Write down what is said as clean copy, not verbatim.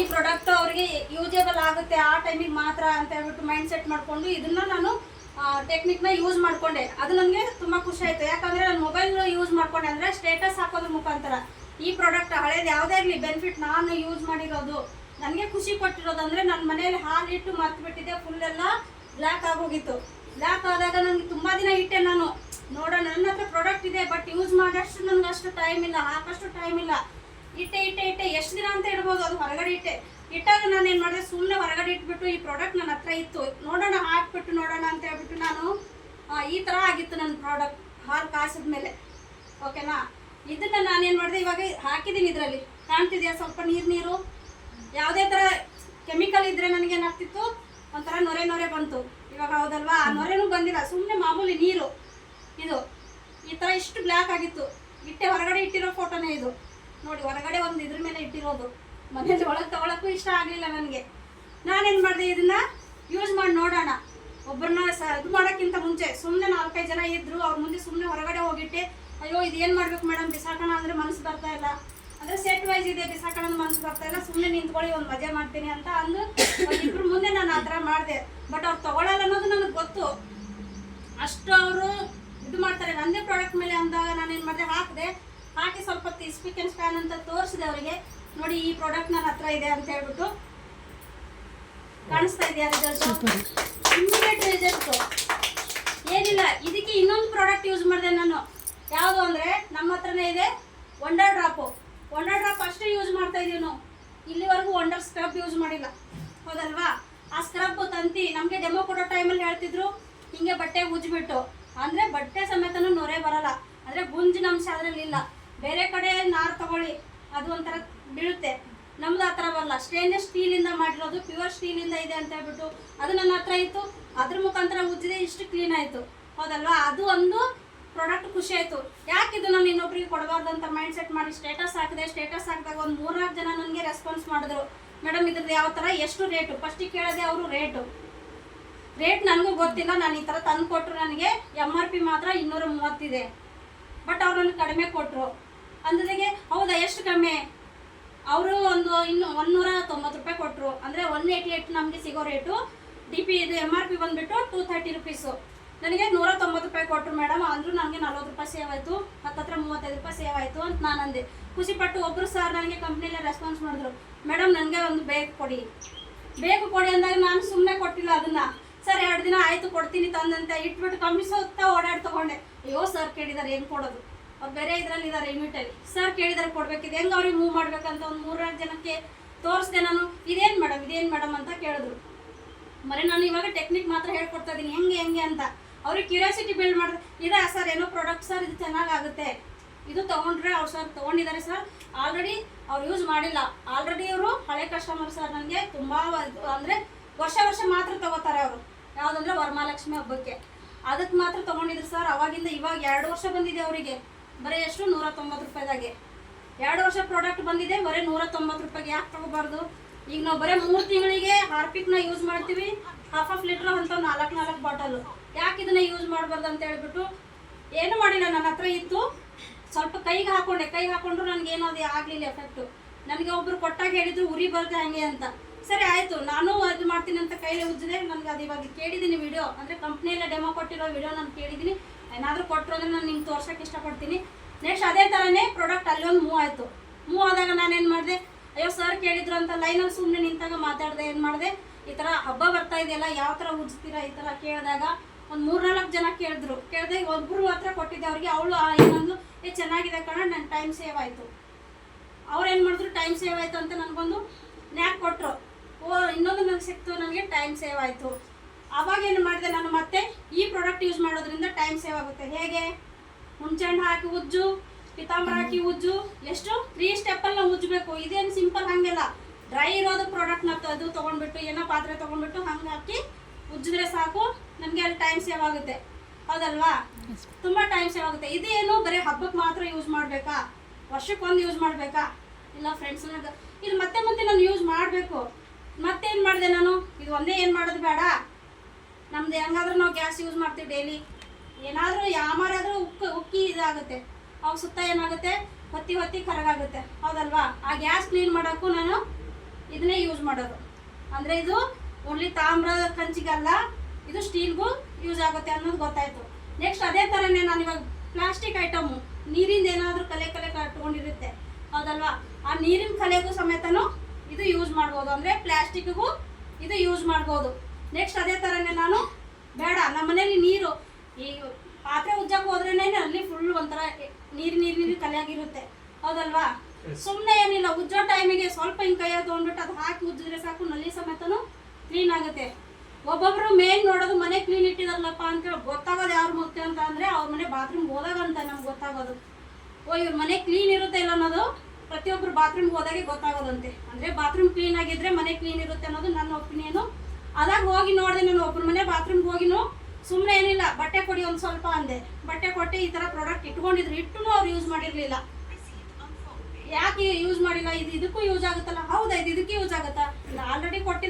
ಈ ಪ್ರಾಡಕ್ಟ್ ಅವರಿಗೆ ಯೂಸೇಬಲ್ ಆಗುತ್ತೆ ಆ ಟೈಮಿಗೆ ಮಾತ್ರ ಅಂತ ಹೇಳ್ಬಿಟ್ಟು ಮೈಂಡ್ ಸೆಟ್ ಮಾಡಿಕೊಂಡು ಇದನ್ನ ನಾನು ಟೆಕ್ನಿಕ್ನ ಯೂಸ್ ಮಾಡಿಕೊಂಡೆ. ಅದು ನನಗೆ ತುಂಬ ಖುಷಿ ಆಯಿತು. ಯಾಕಂದರೆ ನಾನು ಮೊಬೈಲ್ ಯೂಸ್ ಮಾಡ್ಕೊಂಡೆ ಅಂದರೆ ಸ್ಟೇಟಸ್ ಹಾಕೋದ್ರ ಮುಖಾಂತರ ಈ ಪ್ರಾಡಕ್ಟ್ ಹಳೇದು ಯಾವುದೇ ಇರಲಿ ಬೆನಿಫಿಟ್ ನಾನು ಯೂಸ್ ಮಾಡಿರೋದು ನನಗೆ ಖುಷಿ ಕೊಟ್ಟಿರೋದು. ಅಂದರೆ ನನ್ನ ಮನೆಯಲ್ಲಿ ಹಾಲಿಟ್ಟು ಮರ್ತುಬಿಟ್ಟಿದ್ದೆ, ಫುಲ್ ಎಲ್ಲ ಬ್ಲ್ಯಾಕ್ ಆಗೋಗಿತ್ತು. ಬ್ಲ್ಯಾಕ್ ಆದಾಗ ನನಗೆ ತುಂಬ ದಿನ ಇಟ್ಟೆ ನಾನು, ನೋಡೋಣ ನನ್ನ ಹತ್ರ ಪ್ರಾಡಕ್ಟ್ ಇದೆ ಬಟ್ ಯೂಸ್ ಮಾಡೋಷ್ಟು ನನಗೆ ಅಷ್ಟು ಟೈಮ್ ಇಲ್ಲ, ಹಾಕಷ್ಟು ಟೈಮ್ ಇಲ್ಲ. ಇಟ್ಟೆ ಎಷ್ಟು ದಿನ ಅಂತ ಇಡ್ಬೋದು, ಅದು ಹೊರಗಡೆ ಇಟ್ಟಾಗ ನಾನು ಏನು ಮಾಡಿದೆ, ಸುಮ್ಮನೆ ಹೊರಗಡೆ ಇಟ್ಬಿಟ್ಟು ಈ ಪ್ರಾಡಕ್ಟ್ ನನ್ನ ಹತ್ರ ಇತ್ತು, ನೋಡೋಣ ಹಾಕ್ಬಿಟ್ಟು ನೋಡೋಣ ಅಂತ ಹೇಳ್ಬಿಟ್ಟು ನಾನು ಈ ಥರ ಆಗಿತ್ತು ನನ್ನ ಪ್ರಾಡಕ್ಟ್ ಹಾಲು ಕಾಸಿದ ಮೇಲೆ. ಓಕೆನಾ, ಇದನ್ನು ನಾನೇನು ಮಾಡಿದೆ, ಇವಾಗ ಹಾಕಿದ್ದೀನಿ, ಇದರಲ್ಲಿ ಕಾಣ್ತಿದೆಯಾ ಸ್ವಲ್ಪ ನೀರು ಯಾವುದೇ ಥರ ಕೆಮಿಕಲ್ ಇದ್ದರೆ ನನಗೇನಾಗ್ತಿತ್ತು, ಒಂಥರ ನೊರೆ ಬಂತು. ಇವಾಗ ಹೌದಲ್ವಾ, ಆ ನೊರೆನೂ ಬಂದಿಲ್ಲ, ಸುಮ್ಮನೆ ಮಾಮೂಲಿ ನೀರು. ಇದು ಈ ಥರ ಇಷ್ಟು ಬ್ಲ್ಯಾಕ್ ಆಗಿತ್ತು. ಹೊರಗಡೆ ಇಟ್ಟಿರೋ ಫೋಟೋನೇ ಇದು ನೋಡಿ, ಹೊರಗಡೆ ಒಂದು ಇದ್ರ ಮೇಲೆ ಇಟ್ಟಿರೋದು. ಮನೇಲಿ ಒಳಗೆ ತಗೊಳಕ್ಕೂ ಇಷ್ಟ ಆಗಲಿಲ್ಲ ನನಗೆ. ನಾನೇನು ಮಾಡಿದೆ, ಇದನ್ನು ಯೂಸ್ ಮಾಡಿ ನೋಡೋಣ. ಒಬ್ಬರನ್ನ ಇದು ಮಾಡೋಕ್ಕಿಂತ ಮುಂಚೆ ಸುಮ್ಮನೆ 4-5 ಜನ ಇದ್ದರು, ಅವ್ರ ಮುಂದೆ ಸುಮ್ಮನೆ ಹೊರಗಡೆ ಹೋಗಿಟ್ಟೆ, ಅಯ್ಯೋ ಇದೇನು ಮಾಡಬೇಕು ಮೇಡಮ್, ಬಿಸಾಕೋಣ ಅಂದರೆ ಮನಸ್ಸು ಬರ್ತಾ ಇಲ್ಲ, ಅಂದರೆ ಸೆಟ್ ವೈಸ್ ಇದೆ, ಬಿಸಾಕೋಣ ಮನಸ್ಸು ಬರ್ತಾ ಇಲ್ಲ, ಸುಮ್ಮನೆ ನಿಂತ್ಕೊಳ್ಳಿ ಒಂದು ಮಜಾ ಮಾಡ್ತೀನಿ ಅಂತ ಅಂದು ಇಬ್ಬರು ಮುಂದೆ ನಾನು ಆ ಥರ ಮಾಡಿದೆ. ಬಟ್ ಅವ್ರು ತೊಗೊಳಲ್ಲ ಅನ್ನೋದು ನನಗೆ ಗೊತ್ತು. ಅಷ್ಟು ಅವರು ಇದು ಮಾಡ್ತಾರೆ ನಂದೇ ಪ್ರಾಡಕ್ಟ್ ಮೇಲೆ ಅಂದಾಗ ನಾನೇನು ಮಾಡಿದೆ, ಹಾಕಿ ಸ್ವಲ್ಪ ಸ್ಪಿಕ್ ಆ್ಯಂಡ್ ಸ್ಪ್ಯಾನ್ ಅಂತ ತೋರಿಸಿದೆ ಅವರಿಗೆ. ನೋಡಿ ಈ ಪ್ರಾಡಕ್ಟ್ ನನ್ನ ಹತ್ರ ಇದೆ ಅಂತ ಹೇಳ್ಬಿಟ್ಟು, ಕಾಣಿಸ್ತಾ ಇದೆಯಾ ರಿಸಲ್ಟು, ಇಮ್ಮಿಡಿಯೇಟ್ ರಿಸಲ್ಟು. ಏನಿಲ್ಲ, ಇದಕ್ಕೆ ಇನ್ನೊಂದು ಪ್ರಾಡಕ್ಟ್ ಯೂಸ್ ಮಾಡಿದೆ ನಾನು. ಯಾವುದು ಅಂದರೆ ನಮ್ಮ ಹತ್ರನೇ ಇದೆ ವಂಡರ್ ಡ್ರಾಪ್ ಅಷ್ಟೇ ಯೂಸ್ ಮಾಡ್ತಾ ಇದ್ದೀವಿ ನಾವು. ಇಲ್ಲಿವರೆಗೂ ವಂಡರ್ ಸ್ಕ್ರಬ್ ಯೂಸ್ ಮಾಡಿಲ್ಲ, ಹೌದಲ್ವಾ. ಆ ಸ್ಕ್ರಬ್ ತಂತಿ ನಮಗೆ ಡೆಮೋ ಕೊಡೋ ಟೈಮಲ್ಲಿ ಹೇಳ್ತಿದ್ರು, ಹಿಂಗೆ ಬಟ್ಟೆ ಉಜ್ಜಿಬಿಟ್ಟು, ಅಂದರೆ ಬಟ್ಟೆ ಸಮೇತನೂ ನೊರೆ ಬರಲ್ಲ, ಅಂದರೆ ಗುಂಜಿನ ಅಂಶ ಅದರಲ್ಲಿ ಇಲ್ಲ. ಬೇರೆ ಕಡೆ ನಾರು ತಗೊಳ್ಳಿ, ಅದು ಒಂಥರ ಬೀಳುತ್ತೆ, ನಮ್ದು ಆ ಥರ ಬರಲ್ಲ. ಸ್ಟೇನ್ಲೆಸ್ ಸ್ಟೀಲಿಂದ ಮಾಡಿರೋದು, ಪ್ಯೂರ್ ಸ್ಟೀಲಿಂದ ಇದೆ ಅಂತ ಹೇಳ್ಬಿಟ್ಟು ಅದು ನನ್ನ ಹತ್ರ ಇತ್ತು. ಅದ್ರ ಮುಖಾಂತರ ಉಜ್ಜಿದೆ, ಇಷ್ಟು ಕ್ಲೀನ್ ಆಯಿತು, ಹೌದಲ್ವಾ. ಅದು ಒಂದು ಪ್ರಾಡಕ್ಟ್ ಖುಷಿ ಆಯಿತು. ಯಾಕಿದು ನಾನು ಇನ್ನೊಬ್ರಿಗೆ ಕೊಡಬಾರ್ದು ಅಂತ ಮೈಂಡ್ ಸೆಟ್ ಮಾಡಿ ಸ್ಟೇಟಸ್ ಹಾಕಿದಾಗ ಒಂದು 3-4 ಜನ ನನಗೆ ರೆಸ್ಪಾನ್ಸ್ ಮಾಡಿದ್ರು, ಮೇಡಮ್ ಇದ್ರದ್ದು ಯಾವ ಥರ, ಎಷ್ಟು ರೇಟು, ಫಸ್ಟಿಗೆ ಕೇಳಿದೆ ಅವರು ರೇಟ್ ನನಗೂ ಗೊತ್ತಿಲ್ಲ. ನಾನು ಈ ಥರ ತಂದು ಕೊಟ್ಟರು, ನನಗೆ MRP ಮಾತ್ರ 230 ಇದೆ, ಬಟ್ ಅವ್ರು ನನಗೆ ಕಡಿಮೆ ಕೊಟ್ಟರು. ಅಂದಾಗೆ ಹೌದಾ ಎಷ್ಟು ಕಡಿಮೆ, ಅವರು ಒಂದು 190 ರೂಪಾಯಿ ಕೊಟ್ಟರು, ಅಂದರೆ 188 ನಮಗೆ ಸಿಗೋ ರೇಟು. DP ಇದು MRP ಬಂದುಬಿಟ್ಟು 230 ರುಪೀಸು, ನನಗೆ 190 ರೂಪಾಯಿ ಕೊಟ್ಟರು ಮೇಡಮ್. ಅಂದರೂ ನನಗೆ 40 ರೂಪಾಯಿ ಸೇವ್ ಆಯಿತು, ಹತ್ತತ್ರ 35 ರೂಪಾಯಿ ಸೇವ್ ಆಯಿತು ಅಂತ ನಾನು ಅಂದೆ. ಖುಷಿಪಟ್ಟು ಒಬ್ಬರು ಸರ್ ನನಗೆ ಕಂಪ್ನಿಯಲ್ಲೇ ರೆಸ್ಪಾನ್ಸ್ ಮಾಡಿದ್ರು, ಮೇಡಮ್ ನನಗೆ ಒಂದು ಬೇಕು ಕೊಡಿ ಅಂದಾಗ ನಾನು ಸುಮ್ಮನೆ ಕೊಟ್ಟಿಲ್ಲ ಅದನ್ನು. ಸರ್ 2 ದಿನ ಆಯಿತು ಕೊಡ್ತೀನಿ ತಂದಂತೆ ಇಟ್ಬಿಟ್ಟು ಕಂಪ್ನಿ ಸುತ್ತಾ ಓಡಾಡಿ ತೊಗೊಂಡೆ. ಅಯ್ಯೋ ಸರ್ ಕೇಳಿದ್ದಾರೆ ಹೆಂಗೆ ಕೊಡೋದು, ಅವ್ರು ಬೇರೆ ಇದರಲ್ಲಿ ಇದ್ದಾರೆ ಯೂನಿಟಲ್ಲಿ, ಸರ್ ಕೇಳಿದ್ದಾರೆ ಕೊಡಬೇಕಿದೆ, ಹೆಂಗೆ ಅವ್ರಿಗೆ ಮೂವ್ ಮಾಡಬೇಕಂತ ಒಂದು 3-4 ಜನಕ್ಕೆ ತೋರಿಸ್ದೆ ನಾನು. ಇದೇನು ಮೇಡಮ್ ಅಂತ ಕೇಳಿದ್ರು. ನಾನು ಇವಾಗ ಟೆಕ್ನಿಕ್ ಮಾತ್ರ ಹೇಳ್ಕೊಡ್ತಾ ಇದ್ದೀನಿ, ಹೆಂಗೆ ಅಂತ. ಅವ್ರಿಗೆ ಕ್ಯೂರಿಯಾಸಿಟಿ ಬಿಲ್ಡ್ ಮಾಡಿದ್ರೆ, ಇದೆ ಸರ್ ಏನೋ ಪ್ರಾಡಕ್ಟ್ ಸರ್, ಇದು ಚೆನ್ನಾಗಾಗುತ್ತೆ, ಇದು ತೊಗೊಂಡ್ರೆ ಅವ್ರು ಸರ್ ತೊಗೊಂಡಿದ್ದಾರೆ ಸರ್, ಆಲ್ರೆಡಿ ಅವ್ರು ಯೂಸ್ ಮಾಡಿಲ್ಲ, ಆಲ್ರೆಡಿ ಅವರು ಹಳೆ ಕಸ್ಟಮರ್ ಸರ್, ನನಗೆ ತುಂಬ ಅಂದರೆ ವರ್ಷ ಮಾತ್ರ ತೊಗೋತಾರೆ ಅವರು. ಯಾವುದಂದ್ರೆ ವರಮಹಾಲಕ್ಷ್ಮಿ ಹಬ್ಬಕ್ಕೆ ಅದಕ್ಕೆ ಮಾತ್ರ ತೊಗೊಂಡಿದ್ರು ಸರ್. ಅವಾಗಿಂದ ಇವಾಗ 2 ವರ್ಷ ಬಂದಿದೆ ಅವರಿಗೆ, ಬರೀ ಎಷ್ಟು 190 ರೂಪಾಯಿದಾಗೆ 2 ವರ್ಷ ಪ್ರಾಡಕ್ಟ್ ಬಂದಿದೆ, ಬರೀ 190 ರೂಪಾಯಿಗೆ. ಯಾಕೆ ತೊಗೋಬಾರ್ದು? ಈಗ ನಾವು ಬರೀ 3 ತಿಂಗಳಿಗೆ ಹಾರ್ಪಿಕ್ನ ಯೂಸ್ ಮಾಡ್ತೀವಿ, ½ ಲೀಟ್ರ್ ಅಂತ 4 ಬಾಟಲು. ಯಾಕೆ ಇದನ್ನ ಯೂಸ್ ಮಾಡಬಾರ್ದು ಅಂತ ಹೇಳ್ಬಿಟ್ಟು ಏನು ಮಾಡಿಲ್ಲ, ನನ್ನ ಹತ್ರ ಇತ್ತು, ಸ್ವಲ್ಪ ಕೈಗೆ ಹಾಕೊಂಡ್ರು ನನಗೇನೋ ಅದು ಆಗಲಿಲ್ಲ ಎಫೆಕ್ಟು. ನನಗೆ ಒಬ್ಬರು ಕೊಟ್ಟಾಗ ಹೇಳಿದ್ರು ಉರಿ ಬರುತ್ತೆ ಹಾಗೆ ಅಂತ. ಸರಿ ಆಯಿತು, ನಾನು ಅದು ಮಾಡ್ತೀನಿ ಅಂತ ಕೈಲೇ ಉಜ್ಜಿದೆ. ನನಗೆ ಅದು ಇವಾಗ ಕೇಳಿದ್ದೀನಿ ವಿಡಿಯೋ, ಅಂದರೆ ಕಂಪ್ನಿಯಲ್ಲೇ ಡೆಮೋ ಕೊಟ್ಟಿರೋ ವಿಡಿಯೋ ನಾನು ಕೇಳಿದ್ದೀನಿ. ಏನಾದರೂ ಕೊಟ್ಟರು ಅಂದರೆ ನಾನು ನಿಮ್ಗೆ ತೋರ್ಸೋಕ್ಕೆ ಇಷ್ಟಪಡ್ತೀನಿ. ನೆಕ್ಸ್ಟ್ ಅದೇ ಥರನೇ ಪ್ರಾಡಕ್ಟ್ ಅಲ್ಲೊಂದು ಮೂವ್ ಆಯಿತು. ಮೂವ್ ಆದಾಗ ನಾನೇನು ಮಾಡಿದೆ, ಅಯ್ಯೋ ಸರ್ ಕೇಳಿದ್ರು ಅಂತ ಲೈನಲ್ಲಿ ಸುಮ್ಮನೆ ನಿಂತಾಗ ಮಾತಾಡಿದೆ. ಏನು ಮಾಡಿದೆ, ಈ ಥರ ಹಬ್ಬ ಬರ್ತಾ ಇದೆಯಲ್ಲ, ಯಾವ ಥರ ಉಜ್ತೀರಾ ಈ ಥರ ಕೇಳಿದಾಗ ಒಂದು 3-4 ಜನ ಕೇಳಿದೆ. ಒಬ್ಬರು ಹತ್ರ ಕೊಟ್ಟಿದ್ದೆ ಅವ್ರಿಗೆ. ಅವಳು ಏನಂದು ಚೆನ್ನಾಗಿದೆ ಕಣ, ನನ್ನ ಟೈಮ್ ಸೇವ್ ಆಯಿತು. ಅವ್ರು ಏನು ಮಾಡಿದ್ರು, ಟೈಮ್ ಸೇವ್ ಆಯಿತು ಅಂತ ನನಗೊಂದು ನ್ಯಾಕ್ ಕೊಟ್ಟರು. ಇನ್ನೊಂದು ನನಗೆ ಸಿಕ್ತು, ನನಗೆ ಟೈಮ್ ಸೇವ್ ಆಯಿತು. ಆವಾಗ ಏನು ಮಾಡಿದೆ, ನಾನು ಮತ್ತೆ ಈ ಪ್ರಾಡಕ್ಟ್ ಯೂಸ್ ಮಾಡೋದ್ರಿಂದ ಟೈಮ್ ಸೇವ್ ಆಗುತ್ತೆ. ಹೇಗೆ, ಹುಣಸೆಹಣ್ಣು ಹಾಕಿ ಉಜ್ಜು, ಪಿತಾಂಬರ ಹಾಕಿ ಉಜ್ಜು, ಎಷ್ಟು 3 ಸ್ಟೆಪ್ಪಲ್ಲಿ ನಾವು ಉಜ್ಜಬೇಕು. ಇದೇನು ಸಿಂಪಲ್ ಹಾಗೆಲ್ಲ ಡ್ರೈ ಇರೋದು ಪ್ರಾಡಕ್ಟ್ನ ಅದು ತೊಗೊಂಡ್ಬಿಟ್ಟು ಏನೋ ಪಾತ್ರೆ ತೊಗೊಂಡ್ಬಿಟ್ಟು ಹಂಗೆ ಹಾಕಿ ಉಜ್ಜಿದ್ರೆ ಸಾಕು, ನನಗೆ ಅಲ್ಲಿ ಟೈಮ್ ಸೇವ್ ಆಗುತ್ತೆ, ಹೌದಲ್ವಾ. ತುಂಬ ಟೈಮ್ ಸೇವ್ ಆಗುತ್ತೆ. ಇದೇನು ಬರೀ ಹಬ್ಬಕ್ಕೆ ಮಾತ್ರ ಯೂಸ್ ಮಾಡಬೇಕಾ, ವರ್ಷಕ್ಕೊಂದು ಯೂಸ್ ಮಾಡಬೇಕಾ? ಇಲ್ಲ ಫ್ರೆಂಡ್ಸ್, ಇದು ಮತ್ತೆ ನಾನು ಯೂಸ್ ಮಾಡಬೇಕು. ಮತ್ತೇನು ಮಾಡಿದೆ ನಾನು, ಇದು ಒಂದೇ ಏನು ಮಾಡೋದು ಬೇಡ, ನಮ್ದು ಹೆಂಗಾದ್ರೂ ನಾವು ಗ್ಯಾಸ್ ಯೂಸ್ ಮಾಡ್ತೀವಿ ಡೈಲಿ, ಏನಾದರೂ ಯಾಮಾರಾದರೂ ಉಕ್ಕಿ ಇದಾಗುತ್ತೆ, ಅವು ಸುತ್ತ ಏನಾಗುತ್ತೆ, ಹೊತ್ತಿ ಕರಗಾಗುತ್ತೆ, ಹೌದಲ್ವಾ. ಆ ಗ್ಯಾಸ್ ಕ್ಲೀನ್ ಮಾಡೋಕ್ಕೂ ನಾನು ಇದನ್ನೇ ಯೂಸ್ ಮಾಡೋದು. ಅಂದರೆ ಇದು ಓನ್ಲಿ ತಾಮ್ರದ ಕಂಚಿಗಲ್ಲ, ಇದು ಸ್ಟೀಲ್ಗೂ ಯೂಸ್ ಆಗುತ್ತೆ ಅನ್ನೋದು ಗೊತ್ತಾಯಿತು. ನೆಕ್ಸ್ಟ್ ಅದೇ ಥರನೇ ನಾನು ಇವಾಗ ಪ್ಲಾಸ್ಟಿಕ್ ಐಟಮು, ನೀರಿಂದ ಏನಾದರೂ ಕಲೆ ಕಟ್ಕೊಂಡಿರುತ್ತೆ ಹೌದಲ್ವಾ, ಆ ನೀರಿನ ಕಲೆಗೂ ಸಮೇತನೂ ಇದು ಯೂಸ್ ಮಾಡ್ಬೋದು. ಅಂದರೆ ಪ್ಲಾಸ್ಟಿಕ್ಗೂ ಇದು ಯೂಸ್ ಮಾಡ್ಬೋದು. ನೆಕ್ಸ್ಟ್ ಅದೇ ಥರನೇ ನಾನು ಬೇಡ ನಮ್ಮ ಮನೇಲಿ ನೀರು ಈ ಪಾತ್ರೆ ಉಜ್ಜಕ್ಕೆ ಹೋದ್ರೇನೆ ಅಲ್ಲಿ ಫುಲ್ ಒಂಥರ ನೀರಿನ ಕಲೆಯಾಗಿರುತ್ತೆ ಹೌದಲ್ವಾ. ಸುಮ್ಮನೆ ಏನಿಲ್ಲ, ಉಜ್ಜೋ ಟೈಮಿಗೆ ಸ್ವಲ್ಪ ಹಿಂಗೆ ಕೈಯಾಗ ತೊಗೊಂಡ್ಬಿಟ್ಟು ಅದು ಹಾಕಿ ಉಜ್ಜಿದ್ರೆ ಸಾಕು, ನಲ್ಲಿ ಸಮೇತನೂ ಕ್ಲೀನ್ ಆಗುತ್ತೆ. ಒಬ್ಬೊಬ್ರು ಮೇನ್ ನೋಡೋದು ಮನೆ ಕ್ಲೀನ್ ಇಟ್ಟಿದಾರಲ್ಲಪ್ಪ ಅಂತೇಳಿ ಗೊತ್ತಾಗೋದು ಯಾರು ಮುಖ್ಯ ಅಂತ ಅಂದರೆ ಅವ್ರ ಮನೆ ಬಾತ್ರೂಮ್ ಹೋದಾಗ ಅಂತ ನಮ್ಗೆ ಗೊತ್ತಾಗೋದು. ಇವ್ರ ಮನೆ ಕ್ಲೀನ್ ಇರುತ್ತೆ ಇಲ್ಲ ಅನ್ನೋದು ಪ್ರತಿಯೊಬ್ಬರು ಬಾತ್ರೂಮ್ಗೆ ಹೋದಾಗೆ ಗೊತ್ತಾಗೋದಂತೆ. ಅಂದರೆ ಬಾತ್ರೂಮ್ ಕ್ಲೀನ್ ಆಗಿದ್ರೆ ಮನೆ ಕ್ಲೀನ್ ಇರುತ್ತೆ ಅನ್ನೋದು ನನ್ನ ಒಪಿನಿಯನು. ಅದಾಗ ಹೋಗಿ ನೋಡಿದೆ ನಾನು ಒಬ್ಬರ ಮನೆ ಬಾತ್ರೂಮ್ಗೆ ಹೋಗಿನೂ ಸುಮ್ಮನೆ ಏನಿಲ್ಲ ಬಟ್ಟೆ ಕೊಡಿ ಒಂದು ಸ್ವಲ್ಪ ಅಂದೆ, ಬಟ್ಟೆ ಕೊಟ್ಟೆ ಈ ಥರ ಪ್ರಾಡಕ್ಟ್ ಇಟ್ಕೊಂಡಿದ್ರು, ಇಟ್ಟು ಅವ್ರು ಯೂಸ್ ಮಾಡಿರಲಿಲ್ಲ. ಯಾಕೆ ಯೂಸ್ ಮಾಡಿಲ್ಲ, ಇದು ಇದಕ್ಕೂ ಯೂಸ್ ಆಗುತ್ತಲ್ಲ, ಹೌದಾ ಇದು ಇದಕ್ಕೆ ಯೂಸ್ ಆಗುತ್ತಾ, ಆಲ್ರೆಡಿ ಕೊಟ್ಟಿದ್ದಾರೆ